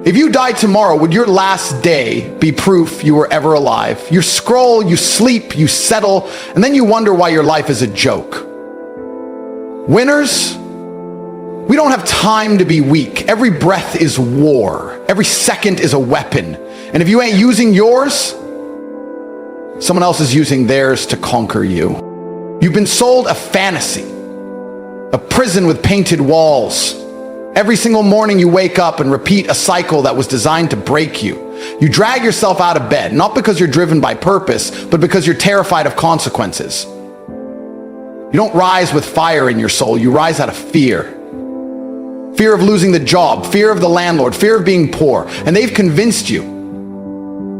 If you died tomorrow, would your last day be proof you were ever alive? You scroll, you sleep, you settle, and then you wonder why your life is a joke. Winners, we don't have time to be weak. Every breath is war. Every second is a weapon. And if you ain't using yours, someone else is using theirs to conquer you. You've been sold a fantasy, a prison with painted walls. Every single morning you wake up and repeat a cycle that was designed to break you. You drag yourself out of bed, not because you're driven by purpose, but because you're terrified of consequences. You don't rise with fire in your soul, you rise out of fear. Fear of losing the job, fear of the landlord, fear of being poor. And they've convinced you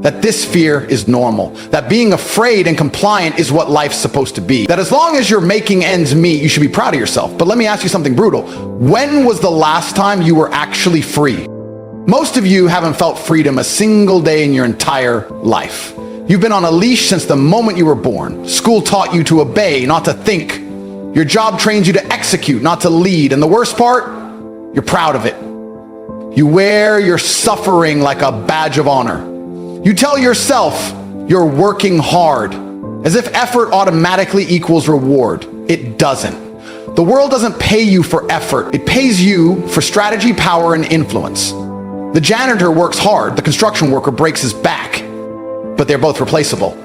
that this fear is normal, that being afraid and compliant is what life's supposed to be, that as long as you're making ends meet, you should be proud of yourself. But let me ask you something brutal. When was the last time you were actually free? Most of you haven't felt freedom a single day in your entire life. You've been on a leash since the moment you were born. School taught you to obey, not to think. Your job trains you to execute, not to lead. And the worst part, you're proud of it. You wear your suffering like a badge of honor. You tell yourself you're working hard, as if effort automatically equals reward. It doesn't. The world doesn't pay you for effort. It pays you for strategy, power, and influence. The janitor works hard. The construction worker breaks his back, but they're both replaceable.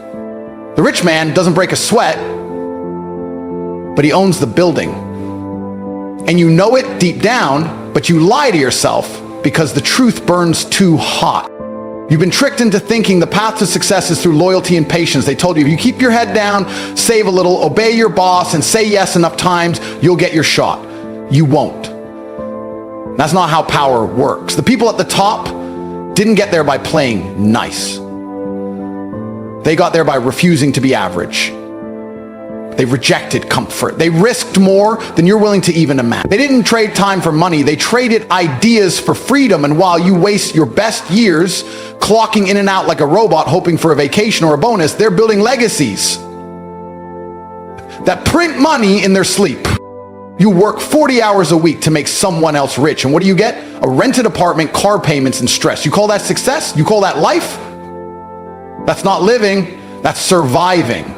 The rich man doesn't break a sweat, but he owns the building. And you know it deep down, but you lie to yourself because the truth burns too hot. You've been tricked into thinking the path to success is through loyalty and patience. They told you if you keep your head down, save a little, obey your boss, and say yes enough times, you'll get your shot. You won't. That's not how power works. The people at the top didn't get there by playing nice. They got there by refusing to be average. They rejected comfort. They risked more than you're willing to even imagine. They didn't trade time for money. They traded ideas for freedom. And while you waste your best years clocking in and out like a robot, hoping for a vacation or a bonus, they're building legacies that print money in their sleep. You work 40 hours a week to make someone else rich. And what do you get? A rented apartment, car payments, and stress. You call that success? You call that life? That's not living. That's surviving.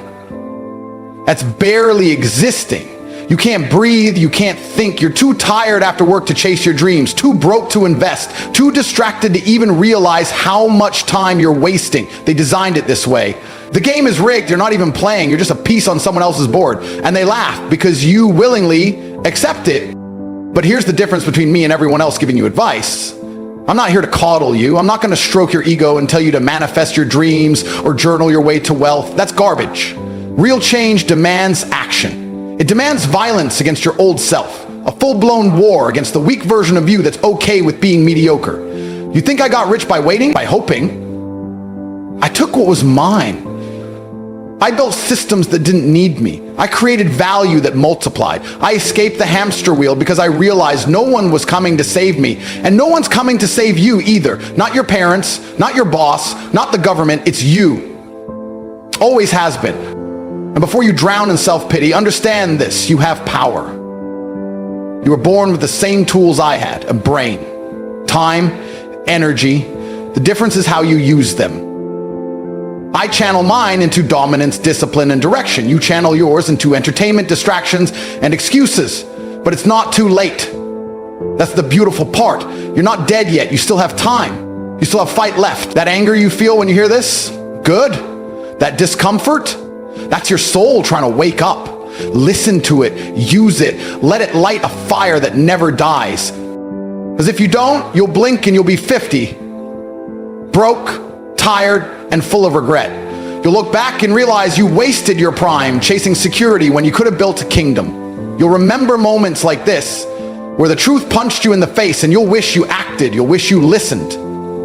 That's barely existing. You can't breathe, you can't think. You're too tired after work to chase your dreams, too broke to invest, too distracted to even realize how much time you're wasting. They designed it this way. The game is rigged, you're not even playing, you're just a piece on someone else's board. And they laugh because you willingly accept it. But here's the difference between me and everyone else giving you advice. I'm not here to coddle you. I'm not going to stroke your ego and tell you to manifest your dreams or journal your way to wealth. That's garbage. Real change demands action. It demands violence against your old self, a full-blown war against the weak version of you that's okay with being mediocre. You think I got rich by waiting? By hoping? I took what was mine. I built systems that didn't need me. I created value that multiplied. I escaped the hamster wheel because I realized no one was coming to save me, and no one's coming to save you either. Not your parents, not your boss, not the government, it's you. Always has been. And before you drown in self-pity, understand this, you have power. You were born with the same tools I had, a brain, time, energy. The difference is how you use them. I channel mine into dominance, discipline, and direction. You channel yours into entertainment, distractions, and excuses. But it's not too late. That's the beautiful part. You're not dead yet. You still have time. You still have fight left. That anger you feel when you hear this, good. That discomfort, that's your soul trying to wake up. Listen to it, use it, let it light a fire that never dies. Because if you don't, you'll blink and you'll be 50. Broke, tired, and full of regret. You'll look back and realize you wasted your prime chasing security when you could have built a kingdom. You'll remember moments like this, where the truth punched you in the face and you'll wish you acted, you'll wish you listened.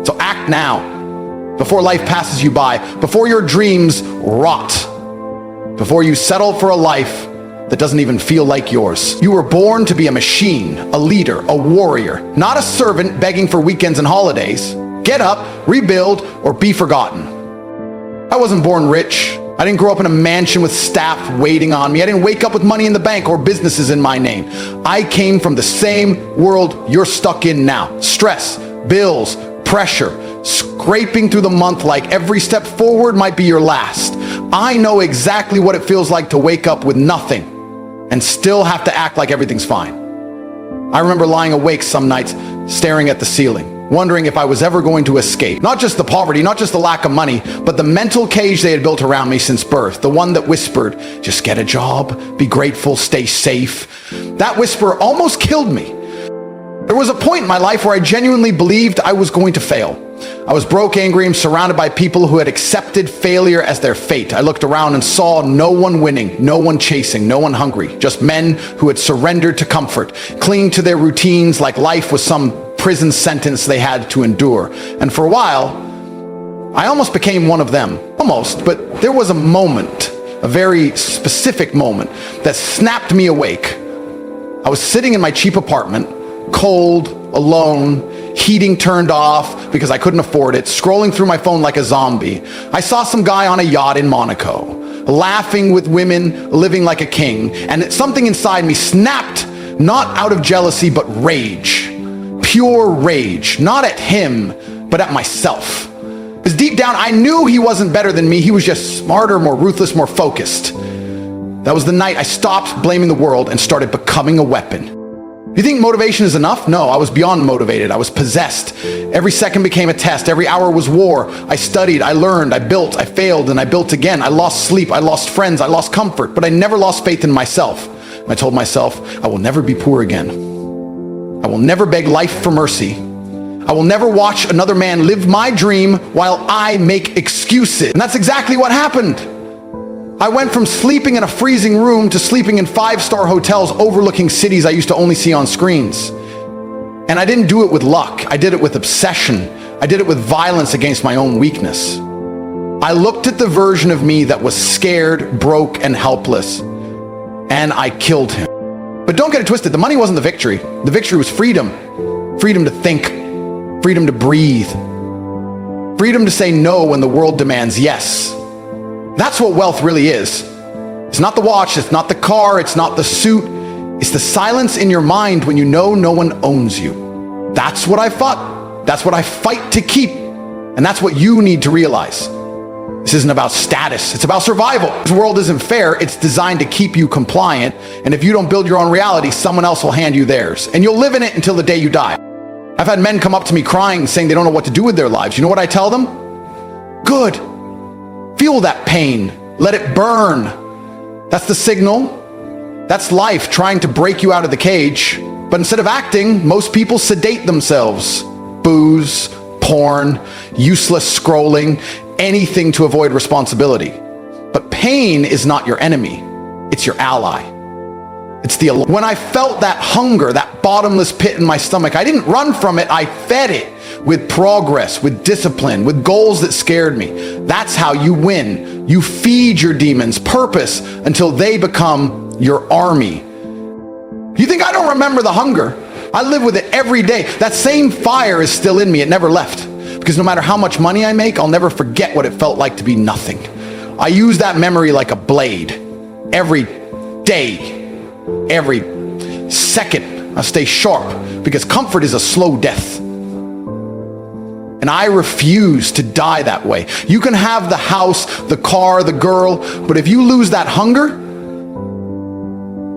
So act now, before life passes you by, before your dreams rot. Before you settle for a life that doesn't even feel like yours. You were born to be a machine, a leader, a warrior, not a servant begging for weekends and holidays. Get up, rebuild, or be forgotten. I wasn't born rich. I didn't grow up in a mansion with staff waiting on me. I didn't wake up with money in the bank or businesses in my name. I came from the same world you're stuck in now. Stress, bills, pressure, scraping through the month like every step forward might be your last. I know exactly what it feels like to wake up with nothing and still have to act like everything's fine. I remember lying awake some nights, staring at the ceiling, wondering if I was ever going to escape. Not just the poverty, not just the lack of money, but the mental cage they had built around me since birth. The one that whispered, just get a job, be grateful, stay safe. That whisper almost killed me. There was a point in my life where I genuinely believed I was going to fail. I was broke, angry, and surrounded by people who had accepted failure as their fate. I looked around and saw no one winning, no one chasing, no one hungry, just men who had surrendered to comfort, clinging to their routines like life was some prison sentence they had to endure. And for a while, I almost became one of them. Almost, but there was a moment, a very specific moment, that snapped me awake. I was sitting in my cheap apartment, cold, alone, heating turned off because I couldn't afford it, scrolling through my phone like a zombie. I saw some guy on a yacht in Monaco, laughing with women, living like a king, and something inside me snapped, not out of jealousy, but rage. Pure rage, not at him, but at myself. Because deep down, I knew he wasn't better than me. He was just smarter, more ruthless, more focused. That was the night I stopped blaming the world and started becoming a weapon. You think motivation is enough? No, I was beyond motivated. I was possessed. Every second became a test. Every hour was war. I studied, I learned, I built, I failed, and I built again. I lost sleep, I lost friends, I lost comfort, but I never lost faith in myself. I told myself, I will never be poor again. I will never beg life for mercy. I will never watch another man live my dream while I make excuses. And that's exactly what happened. I went from sleeping in a freezing room to sleeping in 5-star hotels overlooking cities I used to only see on screens. And I didn't do it with luck. I did it with obsession. I did it with violence against my own weakness. I looked at the version of me that was scared, broke, and helpless, and I killed him. But don't get it twisted. The money wasn't the victory. The victory was freedom. Freedom to think. Freedom to breathe. Freedom to say no when the world demands yes. That's what wealth really is. It's not the watch, it's not the car, it's not the suit. It's the silence in your mind when you know no one owns you. That's what I fought. That's what I fight to keep. And that's what you need to realize. This isn't about status, it's about survival. This world isn't fair, it's designed to keep you compliant. And if you don't build your own reality, someone else will hand you theirs. And you'll live in it until the day you die. I've had men come up to me crying, saying they don't know what to do with their lives. You know what I tell them? Good. Feel that pain. Let it burn. That's the signal. That's life trying to break you out of the cage. But instead of acting, most people sedate themselves. Booze, porn, useless scrolling, anything to avoid responsibility. But pain is not your enemy. It's your ally. When I felt that hunger, that bottomless pit in my stomach, I didn't run from it, I fed it with progress, with discipline, with goals that scared me. That's how you win. You feed your demons purpose until they become your army. You think I don't remember the hunger? I live with it every day. That same fire is still in me. It never left. Because no matter how much money I make, I'll never forget what it felt like to be nothing. I use that memory like a blade. Every day. Every second, I stay sharp because comfort is a slow death. And I refuse to die that way. You can have the house, the car, the girl, but if you lose that hunger,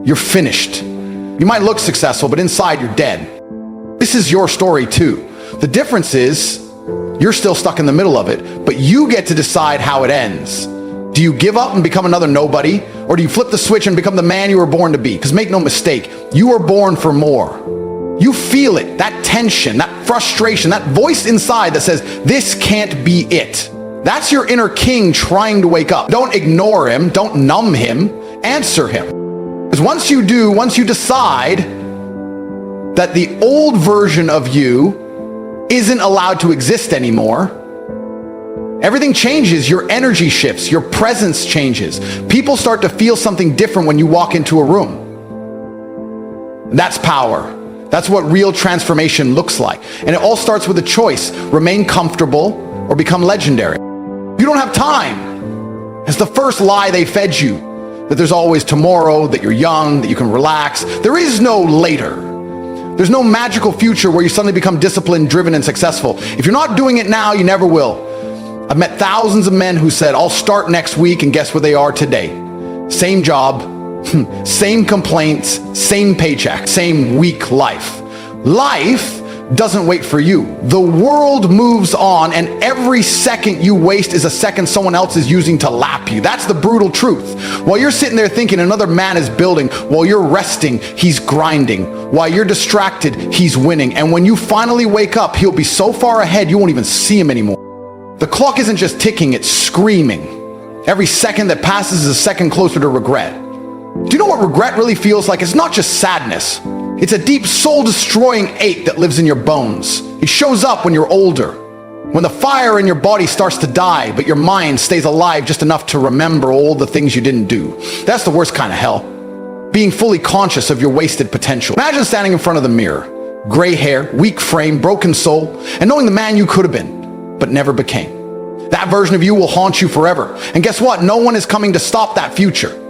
you're finished. You might look successful, but inside you're dead. This is your story too. The difference is you're still stuck in the middle of it, but you get to decide how it ends. Do you give up and become another nobody? Or do you flip the switch and become the man you were born to be? Because make no mistake, you were born for more. You feel it, that tension, that frustration, that voice inside that says, this can't be it. That's your inner king trying to wake up. Don't ignore him, don't numb him, answer him. Because once you do, once you decide that the old version of you isn't allowed to exist anymore, everything changes, your energy shifts, your presence changes. People start to feel something different when you walk into a room. That's power. That's what real transformation looks like. And it all starts with a choice. Remain comfortable or become legendary. You don't have time. It's the first lie they fed you. That there's always tomorrow, that you're young, that you can relax. There is no later. There's no magical future where you suddenly become disciplined, driven, and successful. If you're not doing it now, you never will. I've met thousands of men who said, I'll start next week, and guess where they are today? Same job, same complaints, same paycheck, same weak life. Life doesn't wait for you. The world moves on, and every second you waste is a second someone else is using to lap you. That's the brutal truth. While you're sitting there thinking another man is building, while you're resting, he's grinding. While you're distracted, he's winning. And when you finally wake up, he'll be so far ahead you won't even see him anymore. The clock isn't just ticking, it's screaming. Every second that passes is a second closer to regret. Do you know what regret really feels like? It's not just sadness. It's a deep soul-destroying ache that lives in your bones. It shows up when you're older, when the fire in your body starts to die, but your mind stays alive just enough to remember all the things you didn't do. That's the worst kind of hell. Being fully conscious of your wasted potential. Imagine standing in front of the mirror, gray hair, weak frame, broken soul, and knowing the man you could have been, but never became. That version of you will haunt you forever. And guess what? No one is coming to stop that future.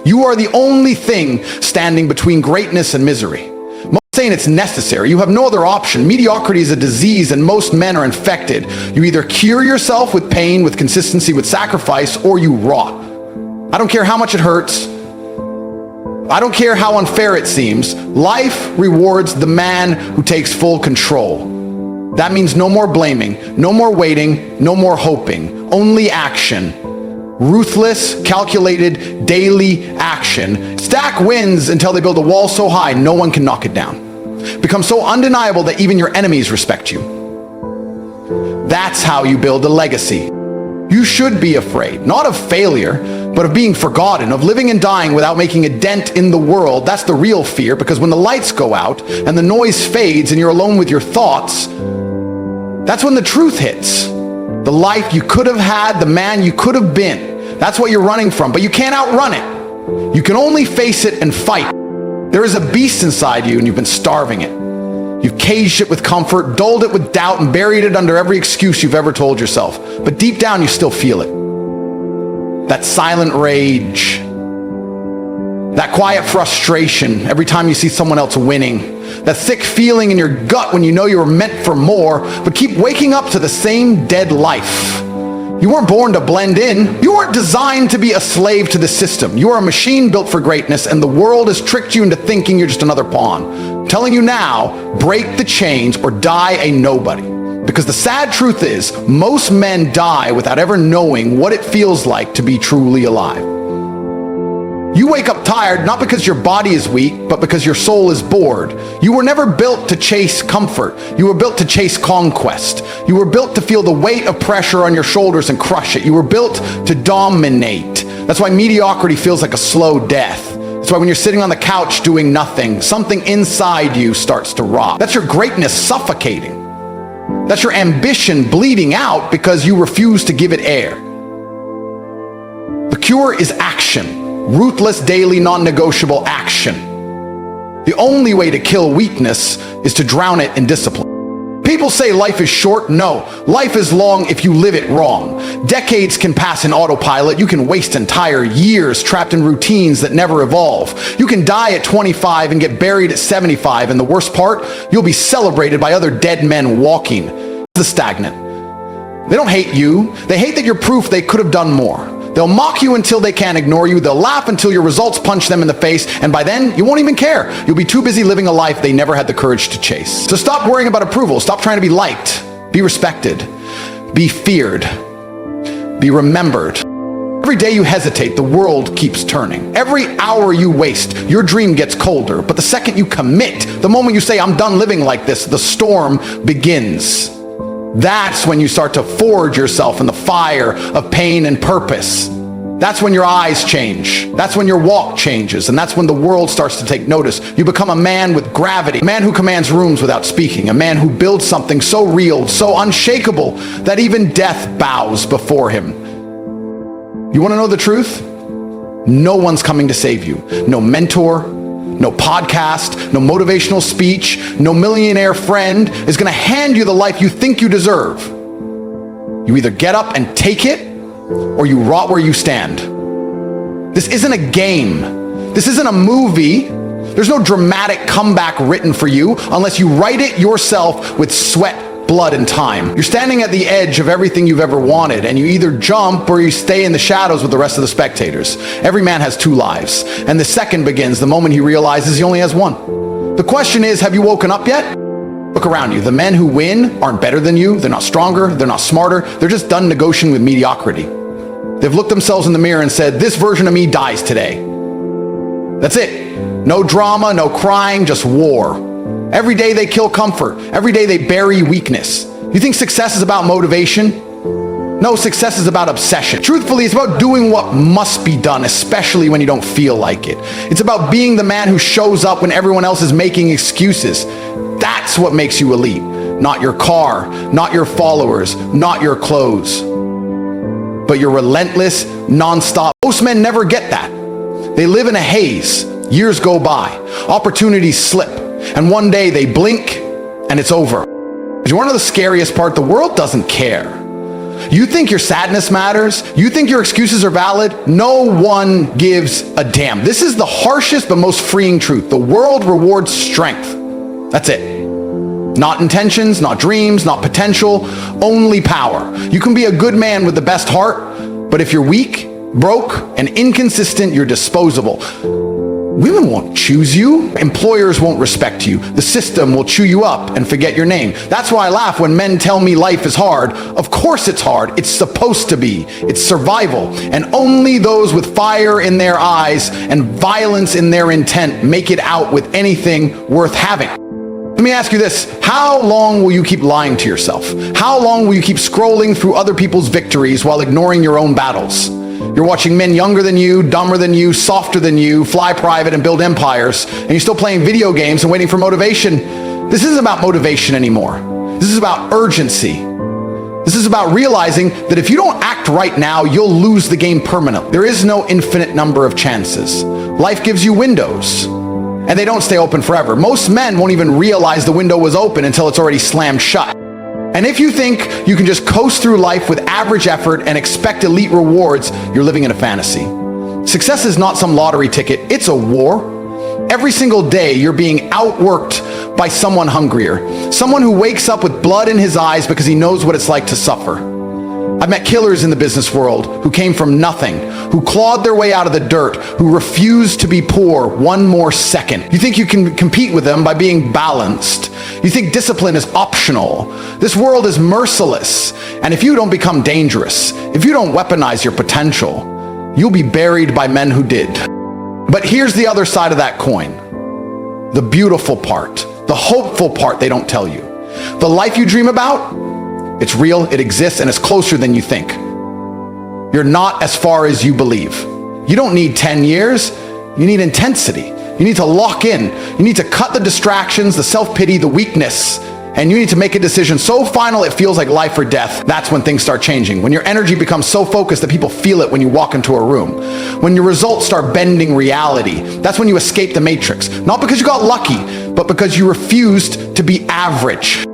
You are the only thing standing between greatness and misery. Most saying it's necessary. You have no other option. Mediocrity is a disease, and most men are infected. You either cure yourself with pain, with consistency, with sacrifice, or you rot. I don't care how much it hurts. I don't care how unfair it seems. Life rewards the man who takes full control. That means no more blaming, no more waiting, no more hoping, only action. Ruthless, calculated, daily action. Stack wins until they build a wall so high no one can knock it down. Become so undeniable that even your enemies respect you. That's how you build a legacy. You should be afraid, not of failure, but of being forgotten, of living and dying without making a dent in the world. That's the real fear, because when the lights go out and the noise fades and you're alone with your thoughts, that's when the truth hits. The life you could have had, the man you could have been. That's what you're running from, but you can't outrun it. You can only face it and fight. There is a beast inside you, and you've been starving it. You've caged it with comfort, dulled it with doubt, and buried it under every excuse you've ever told yourself. But deep down, you still feel it. That silent rage, that quiet frustration every time you see someone else winning, that thick feeling in your gut when you know you were meant for more, but keep waking up to the same dead life. You weren't born to blend in. You weren't designed to be a slave to the system. You are a machine built for greatness, and the world has tricked you into thinking you're just another pawn. I'm telling you now, break the chains or die a nobody. Because the sad truth is, most men die without ever knowing what it feels like to be truly alive. You wake up tired not because your body is weak, but because your soul is bored. You were never built to chase comfort. You were built to chase conquest. You were built to feel the weight of pressure on your shoulders and crush it. You were built to dominate. That's why mediocrity feels like a slow death. That's why when you're sitting on the couch doing nothing, something inside you starts to rot. That's your greatness suffocating. That's your ambition bleeding out because you refuse to give it air. The cure is action. Ruthless, daily, non-negotiable action. The only way to kill weakness is to drown it in discipline. People say life is short. No, life is long if you live it wrong. Decades can pass in autopilot. You can waste entire years trapped in routines that never evolve. You can die at 25 and get buried at 75. And the worst part, you'll be celebrated by other dead men walking. The stagnant. They don't hate you. They hate that you're proof they could have done more. They'll mock you until they can't ignore you. They'll laugh until your results punch them in the face. And by then, you won't even care. You'll be too busy living a life they never had the courage to chase. So stop worrying about approval. Stop trying to be liked. Be respected. Be feared. Be remembered. Every day you hesitate, the world keeps turning. Every hour you waste, your dream gets colder. But the second you commit, the moment you say, I'm done living like this, the storm begins. That's when you start to forge yourself in the fire of pain and purpose. That's when your eyes change. That's when your walk changes. And that's when the world starts to take notice. You become a man with gravity, a man who commands rooms without speaking, a man who builds something so real, so unshakable, that even death bows before him. You want to know the truth? No one's coming to save you. No mentor, no podcast, no motivational speech, no millionaire friend is going to hand you the life you think you deserve. You either get up and take it, or you rot where you stand. This isn't a game. This isn't a movie. There's no dramatic comeback written for you unless you write it yourself with sweat, blood, and time. You're standing at the edge of everything you've ever wanted, and you either jump or you stay in the shadows with the rest of the spectators. Every man has two lives, and the second begins the moment he realizes he only has one. The question is, have you woken up yet? Look around you. The men who win aren't better than you. They're not stronger. They're not smarter. They're just done negotiating with mediocrity. They've looked themselves in the mirror and said, this version of me dies today. That's it. No drama, no crying, just war. Every day they kill comfort. Every day they bury weakness. You think success is about motivation? No, success is about obsession. Truthfully, it's about doing what must be done, especially when you don't feel like it. It's about being the man who shows up when everyone else is making excuses. That's what makes you elite. Not your car, not your followers, not your clothes, but you're relentless, nonstop. Most men never get that. They live in a haze. Years go by. Opportunities slip. And one day they blink and it's over. You want to know the scariest part? The world doesn't care. You think your sadness matters? You think your excuses are valid? No one gives a damn. This is the harshest but most freeing truth. The world rewards strength. That's it. Not intentions, not dreams, not potential, only power. You can be a good man with the best heart, but if you're weak, broke, and inconsistent, you're disposable. Women won't choose you. Employers won't respect you. The system will chew you up and forget your name. That's why I laugh when men tell me life is hard. Of course it's hard. It's supposed to be. It's survival. And only those with fire in their eyes and violence in their intent make it out with anything worth having. Let me ask you this. How long will you keep lying to yourself? How long will you keep scrolling through other people's victories while ignoring your own battles? You're watching men younger than you, dumber than you, softer than you, fly private and build empires, and you're still playing video games and waiting for motivation. This isn't about motivation anymore. This is about urgency. This is about realizing that if you don't act right now, you'll lose the game permanently. There is no infinite number of chances. Life gives you windows, and they don't stay open forever. Most men won't even realize the window was open until it's already slammed shut. And if you think you can just coast through life with average effort and expect elite rewards, you're living in a fantasy. Success is not some lottery ticket, it's a war. Every single day you're being outworked by someone hungrier, someone who wakes up with blood in his eyes because he knows what it's like to suffer. I've met killers in the business world who came from nothing, who clawed their way out of the dirt, who refused to be poor one more second. You think you can compete with them by being balanced. You think discipline is optional. This world is merciless. And if you don't become dangerous, if you don't weaponize your potential, you'll be buried by men who did. But here's the other side of that coin. The beautiful part, the hopeful part they don't tell you. The life you dream about, it's real, it exists, and it's closer than you think. You're not as far as you believe. You don't need 10 years, you need intensity. You need to lock in. You need to cut the distractions, the self-pity, the weakness, and you need to make a decision so final it feels like life or death. That's when things start changing. When your energy becomes so focused that people feel it when you walk into a room. When your results start bending reality. That's when you escape the matrix. Not because you got lucky, but because you refused to be average.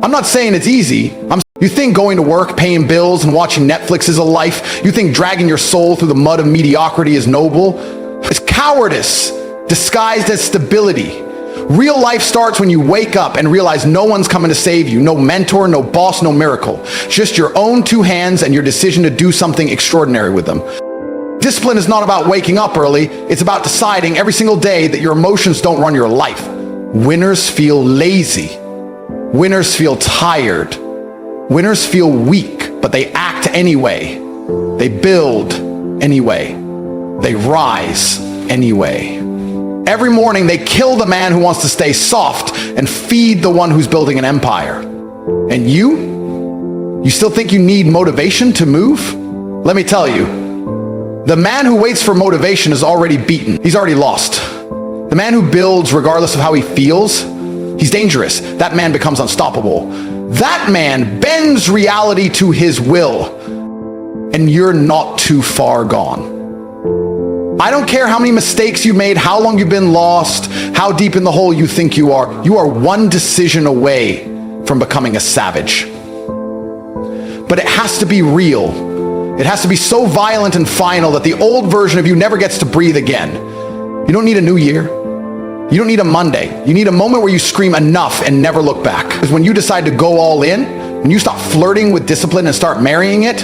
I'm not saying it's easy. You think going to work, paying bills, and watching Netflix is a life? You think dragging your soul through the mud of mediocrity is noble? It's cowardice disguised as stability. Real life starts when you wake up and realize no one's coming to save you. No mentor, no boss, no miracle. Just your own two hands and your decision to do something extraordinary with them. Discipline is not about waking up early. It's about deciding every single day that your emotions don't run your life. Winners feel lazy. Winners feel tired. Winners feel weak, but they act anyway. They build anyway. They rise anyway. Every morning they kill the man who wants to stay soft and feed the one who's building an empire. And you still think you need motivation to move? Let me tell you, the man who waits for motivation is already beaten. He's already lost. The man who builds regardless of how he feels, he's dangerous. That man becomes unstoppable. That man bends reality to his will, and you're not too far gone. I don't care how many mistakes you made, how long you've been lost, how deep in the hole you think you are. You are one decision away from becoming a savage. But it has to be real. It has to be so violent and final that the old version of you never gets to breathe again. You don't need a new year. You don't need a Monday. You need a moment where you scream enough and never look back. Because when you decide to go all in, when you stop flirting with discipline and start marrying it,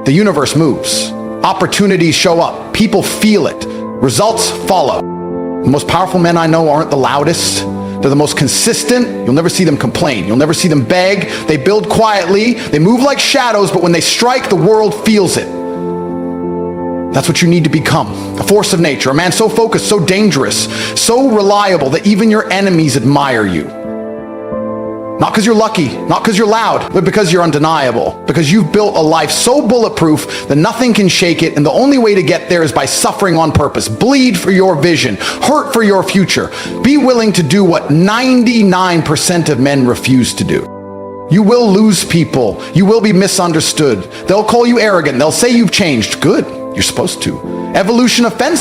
the universe moves. Opportunities show up. People feel it. Results follow. The most powerful men I know aren't the loudest. They're the most consistent. You'll never see them complain. You'll never see them beg. They build quietly. They move like shadows, but when they strike, the world feels it. That's what you need to become. A force of nature. A man so focused, so dangerous, so reliable that even your enemies admire you. Not because you're lucky, not because you're loud, but because you're undeniable. Because you've built a life so bulletproof that nothing can shake it, and the only way to get there is by suffering on purpose. Bleed for your vision, hurt for your future. Be willing to do what 99% of men refuse to do. You will lose people. You will be misunderstood. They'll call you arrogant. They'll say you've changed. Good. You're supposed to. Evolution offends